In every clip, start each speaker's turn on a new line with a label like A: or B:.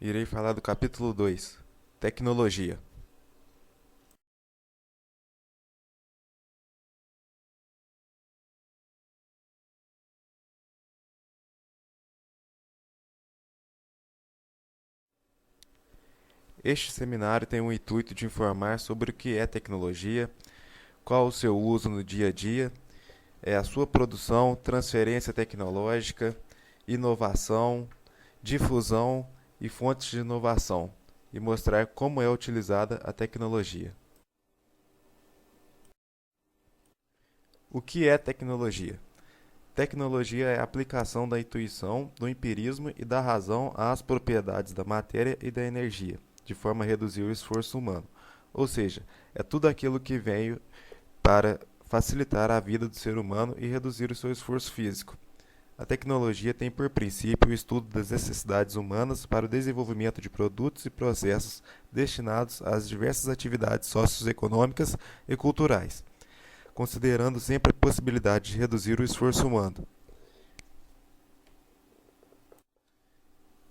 A: Irei falar do capítulo 2, Tecnologia. Este seminário tem o intuito de informar sobre o que é tecnologia, qual o seu uso no dia a dia, a sua produção, transferência tecnológica, inovação, difusão e fontes de inovação, e mostrar como é utilizada a tecnologia. O que é tecnologia? Tecnologia é a aplicação da intuição, do empirismo e da razão às propriedades da matéria e da energia, de forma a reduzir o esforço humano. Ou seja, é tudo aquilo que veio para facilitar a vida do ser humano e reduzir o seu esforço físico. A tecnologia tem por princípio o estudo das necessidades humanas para o desenvolvimento de produtos e processos destinados às diversas atividades socioeconômicas e culturais, considerando sempre a possibilidade de reduzir o esforço humano.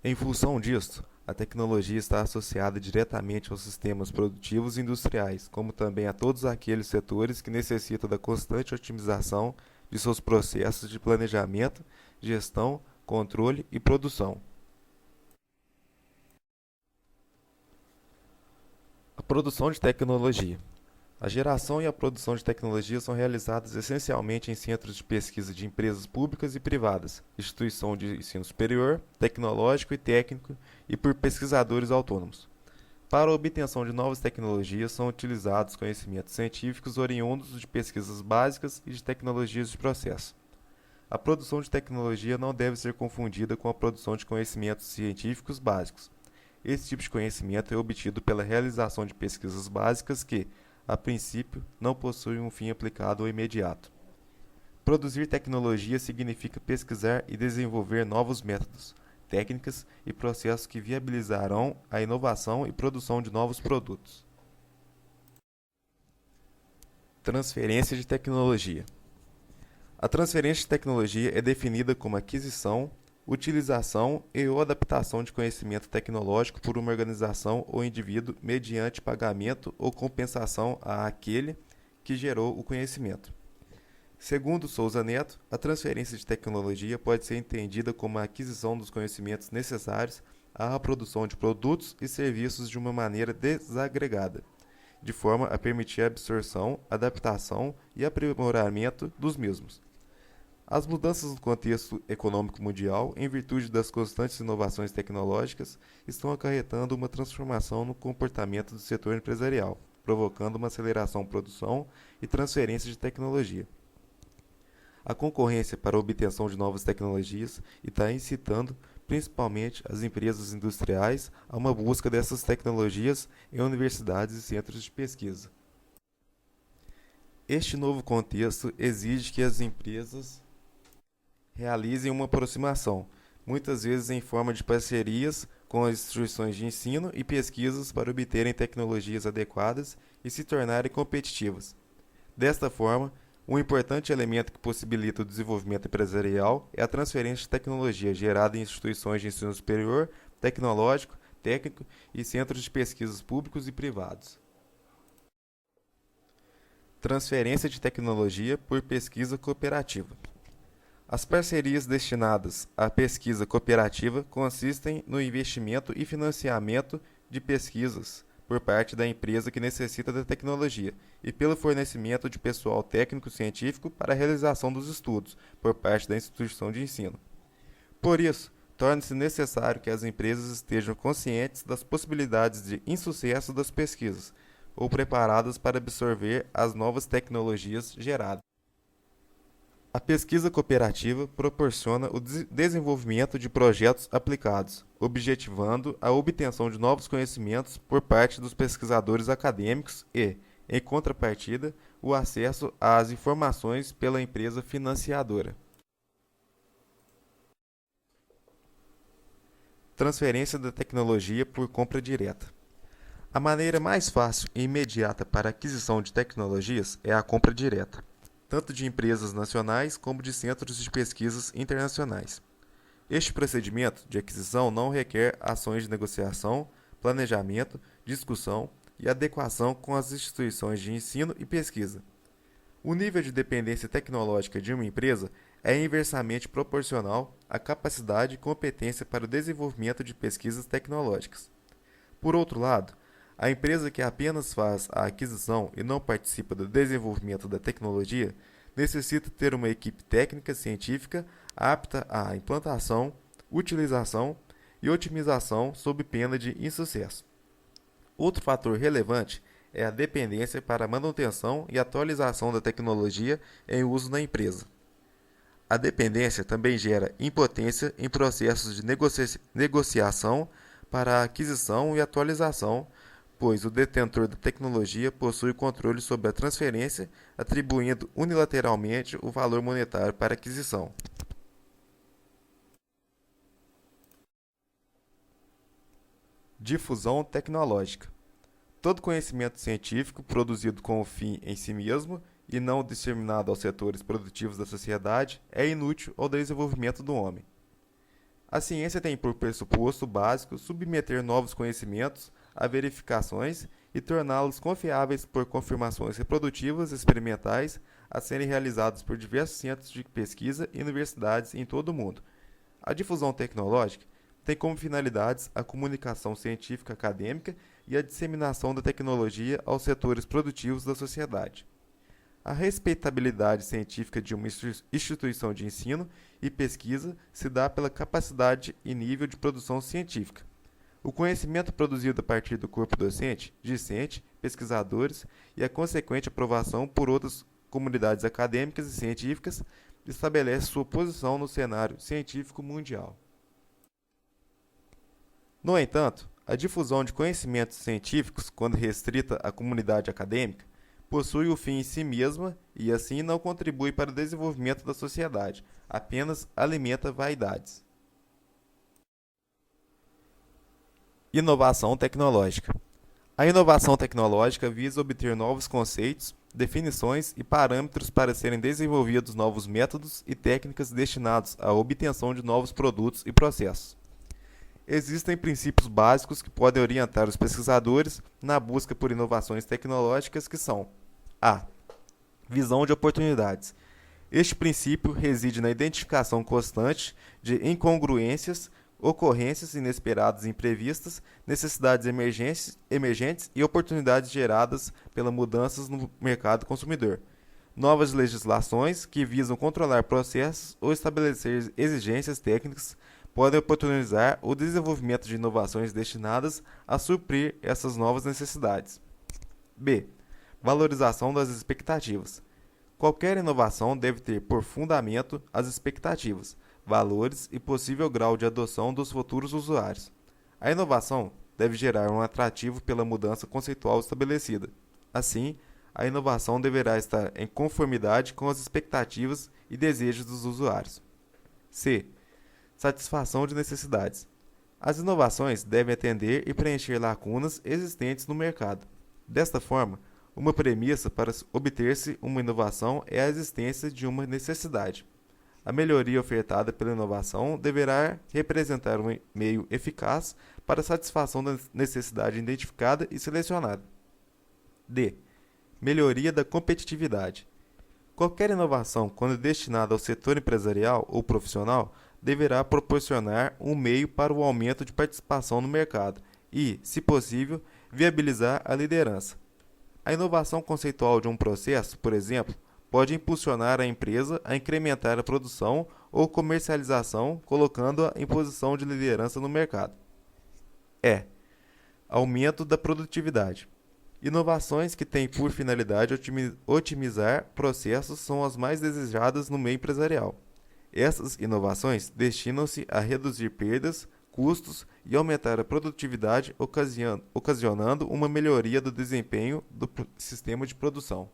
A: Em função disto, a tecnologia está associada diretamente aos sistemas produtivos e industriais, como também a todos aqueles setores que necessitam da constante otimização de seus processos de planejamento, gestão, controle e produção. A produção de tecnologia. A geração e a produção de tecnologia são realizadas essencialmente em centros de pesquisa de empresas públicas e privadas, instituição de ensino superior, tecnológico e técnico e por pesquisadores autônomos. Para a obtenção de novas tecnologias são utilizados conhecimentos científicos oriundos de pesquisas básicas e de tecnologias de processo. A produção de tecnologia não deve ser confundida com a produção de conhecimentos científicos básicos. Esse tipo de conhecimento é obtido pela realização de pesquisas básicas que, a princípio, não possuem um fim aplicado ou imediato. Produzir tecnologia significa pesquisar e desenvolver novos métodos, técnicas e processos que viabilizarão a inovação e produção de novos produtos. Transferência de tecnologia. A transferência de tecnologia é definida como aquisição, utilização e ou adaptação de conhecimento tecnológico por uma organização ou indivíduo mediante pagamento ou compensação àquele que gerou o conhecimento. Segundo Souza Neto, a transferência de tecnologia pode ser entendida como a aquisição dos conhecimentos necessários à produção de produtos e serviços de uma maneira desagregada, de forma a permitir a absorção, adaptação e aprimoramento dos mesmos. As mudanças no contexto econômico mundial, em virtude das constantes inovações tecnológicas, estão acarretando uma transformação no comportamento do setor empresarial, provocando uma aceleração produção e transferência de tecnologia. A concorrência para a obtenção de novas tecnologias está incitando principalmente as empresas industriais a uma busca dessas tecnologias em universidades e centros de pesquisa. Este novo contexto exige que as empresas realizem uma aproximação, muitas vezes em forma de parcerias com as instituições de ensino e pesquisas para obterem tecnologias adequadas e se tornarem competitivas. Desta forma, um importante elemento que possibilita o desenvolvimento empresarial é a transferência de tecnologia gerada em instituições de ensino superior, tecnológico, técnico e centros de pesquisas públicos e privados. Transferência de tecnologia por pesquisa cooperativa. As parcerias destinadas à pesquisa cooperativa consistem no investimento e financiamento de pesquisas por parte da empresa que necessita da tecnologia e pelo fornecimento de pessoal técnico-científico para a realização dos estudos por parte da instituição de ensino. Por isso, torna-se necessário que as empresas estejam conscientes das possibilidades de insucesso das pesquisas ou preparadas para absorver as novas tecnologias geradas. A pesquisa cooperativa proporciona o desenvolvimento de projetos aplicados, objetivando a obtenção de novos conhecimentos por parte dos pesquisadores acadêmicos e, em contrapartida, o acesso às informações pela empresa financiadora. Transferência da tecnologia por compra direta. A maneira mais fácil e imediata para a aquisição de tecnologias é a compra direta, tanto de empresas nacionais como de centros de pesquisas internacionais. Este procedimento de aquisição não requer ações de negociação, planejamento, discussão e adequação com as instituições de ensino e pesquisa. O nível de dependência tecnológica de uma empresa é inversamente proporcional à capacidade e competência para o desenvolvimento de pesquisas tecnológicas. Por outro lado, a empresa que apenas faz a aquisição e não participa do desenvolvimento da tecnologia necessita ter uma equipe técnica científica apta à implantação, utilização e otimização sob pena de insucesso. Outro fator relevante é a dependência para a manutenção e atualização da tecnologia em uso na empresa. A dependência também gera impotência em processos de negociação para a aquisição e atualização, pois o detentor da tecnologia possui controle sobre a transferência, atribuindo unilateralmente o valor monetário para a aquisição. Difusão tecnológica. Todo conhecimento científico produzido com o fim em si mesmo e não disseminado aos setores produtivos da sociedade é inútil ao desenvolvimento do homem. A ciência tem por pressuposto básico submeter novos conhecimentos a verificações e torná-los confiáveis por confirmações reprodutivas experimentais a serem realizadas por diversos centros de pesquisa e universidades em todo o mundo. A difusão tecnológica tem como finalidades a comunicação científica acadêmica e a disseminação da tecnologia aos setores produtivos da sociedade. A respeitabilidade científica de uma instituição de ensino e pesquisa se dá pela capacidade e nível de produção científica. O conhecimento produzido a partir do corpo docente, discente, pesquisadores e a consequente aprovação por outras comunidades acadêmicas e científicas estabelece sua posição no cenário científico mundial. No entanto, a difusão de conhecimentos científicos, quando restrita à comunidade acadêmica, possui o fim em si mesma e assim não contribui para o desenvolvimento da sociedade, apenas alimenta vaidades. Inovação tecnológica. A inovação tecnológica visa obter novos conceitos, definições e parâmetros para serem desenvolvidos novos métodos e técnicas destinados à obtenção de novos produtos e processos. Existem princípios básicos que podem orientar os pesquisadores na busca por inovações tecnológicas que são: a. Visão de oportunidades. Este princípio reside na identificação constante de incongruências, ocorrências inesperadas e imprevistas, necessidades emergentes e oportunidades geradas pelas mudanças no mercado consumidor. Novas legislações que visam controlar processos ou estabelecer exigências técnicas podem oportunizar o desenvolvimento de inovações destinadas a suprir essas novas necessidades. B. Valorização das expectativas. Qualquer inovação deve ter por fundamento as expectativas, valores e possível grau de adoção dos futuros usuários. A inovação deve gerar um atrativo pela mudança conceitual estabelecida. Assim, a inovação deverá estar em conformidade com as expectativas e desejos dos usuários. C. Satisfação de necessidades. As inovações devem atender e preencher lacunas existentes no mercado. Desta forma, uma premissa para obter-se uma inovação é a existência de uma necessidade. A melhoria ofertada pela inovação deverá representar um meio eficaz para a satisfação da necessidade identificada e selecionada. D. Melhoria da competitividade. Qualquer inovação, quando destinada ao setor empresarial ou profissional, deverá proporcionar um meio para o aumento de participação no mercado e, se possível, viabilizar a liderança. A inovação conceitual de um processo, por exemplo, pode impulsionar a empresa a incrementar a produção ou comercialização, colocando-a em posição de liderança no mercado. E. Aumento da produtividade. Inovações que têm por finalidade otimizar processos são as mais desejadas no meio empresarial. Essas inovações destinam-se a reduzir perdas, custos e aumentar a produtividade, ocasionando uma melhoria do desempenho do sistema de produção.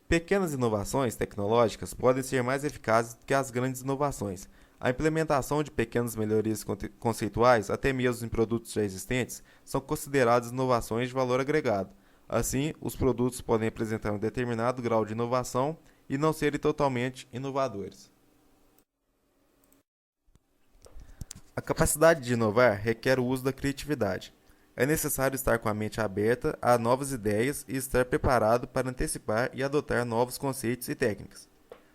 A: Pequenas inovações tecnológicas podem ser mais eficazes do que as grandes inovações. A implementação de pequenas melhorias conceituais, até mesmo em produtos já existentes, são consideradas inovações de valor agregado. Assim, os produtos podem apresentar um determinado grau de inovação e não serem totalmente inovadores. A capacidade de inovar requer o uso da criatividade. É necessário estar com a mente aberta a novas ideias e estar preparado para antecipar e adotar novos conceitos e técnicas.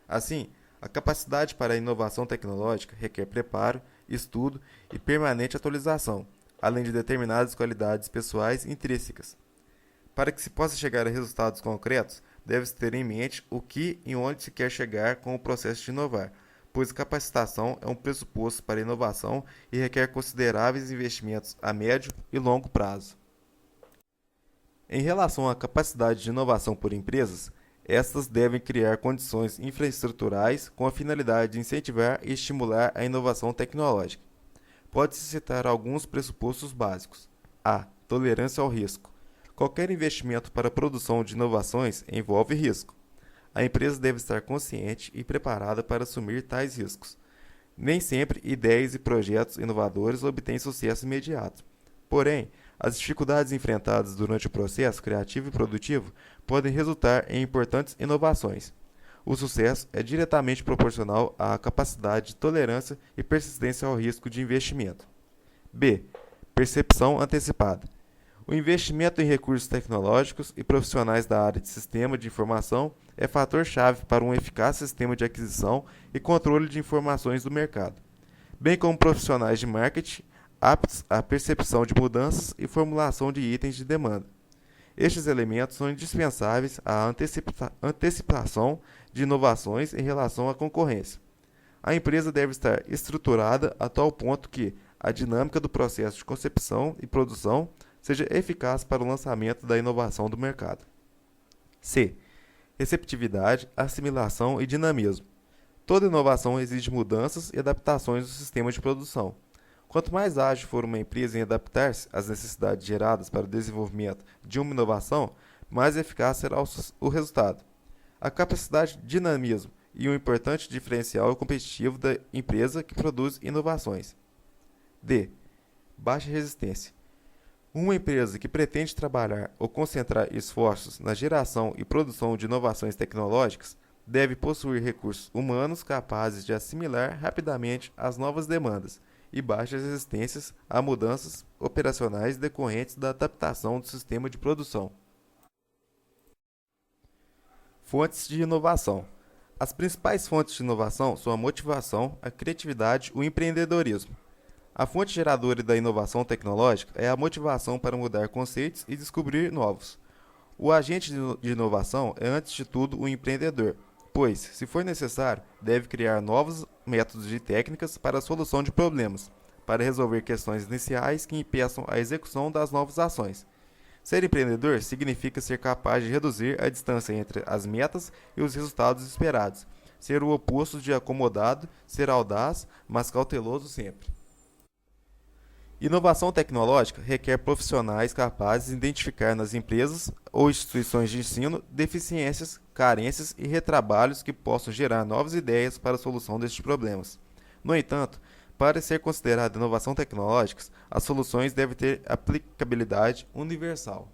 A: Assim, a capacidade para a inovação tecnológica requer preparo, estudo e permanente atualização, além de determinadas qualidades pessoais intrínsecas. Para que se possa chegar a resultados concretos, deve-se ter em mente o que e onde se quer chegar com o processo de inovar, pois a capacitação é um pressuposto para a inovação e requer consideráveis investimentos a médio e longo prazo. Em relação à capacidade de inovação por empresas, estas devem criar condições infraestruturais com a finalidade de incentivar e estimular a inovação tecnológica. Pode-se citar alguns pressupostos básicos. A. Tolerância ao risco. Qualquer investimento para a produção de inovações envolve risco. A empresa deve estar consciente e preparada para assumir tais riscos. Nem sempre ideias e projetos inovadores obtêm sucesso imediato. Porém, as dificuldades enfrentadas durante o processo criativo e produtivo podem resultar em importantes inovações. O sucesso é diretamente proporcional à capacidade de tolerância e persistência ao risco de investimento. B. Percepção antecipada. O investimento em recursos tecnológicos e profissionais da área de sistema de informação é fator-chave para um eficaz sistema de aquisição e controle de informações do mercado, bem como profissionais de marketing aptos à percepção de mudanças e formulação de itens de demanda. Estes elementos são indispensáveis à antecipação de inovações em relação à concorrência. A empresa deve estar estruturada a tal ponto que a dinâmica do processo de concepção e produção seja eficaz para o lançamento da inovação do mercado. C. Receptividade, assimilação e dinamismo. Toda inovação exige mudanças e adaptações do sistema de produção. Quanto mais ágil for uma empresa em adaptar-se às necessidades geradas para o desenvolvimento de uma inovação, mais eficaz será o resultado. A capacidade de dinamismo e um importante diferencial competitivo da empresa que produz inovações. D. Baixa resistência. Uma empresa que pretende trabalhar ou concentrar esforços na geração e produção de inovações tecnológicas deve possuir recursos humanos capazes de assimilar rapidamente as novas demandas e baixas resistências a mudanças operacionais decorrentes da adaptação do sistema de produção. Fontes de inovação. As principais fontes de inovação são a motivação, a criatividade e o empreendedorismo. A fonte geradora da inovação tecnológica é a motivação para mudar conceitos e descobrir novos. O agente de inovação é, antes de tudo, o empreendedor, pois, se for necessário, deve criar novos métodos e técnicas para a solução de problemas, para resolver questões iniciais que impeçam a execução das novas ações. Ser empreendedor significa ser capaz de reduzir a distância entre as metas e os resultados esperados, ser o oposto de acomodado, ser audaz, mas cauteloso sempre. Inovação tecnológica requer profissionais capazes de identificar nas empresas ou instituições de ensino deficiências, carências e retrabalhos que possam gerar novas ideias para a solução destes problemas. No entanto, para ser considerada inovação tecnológica, as soluções devem ter aplicabilidade universal.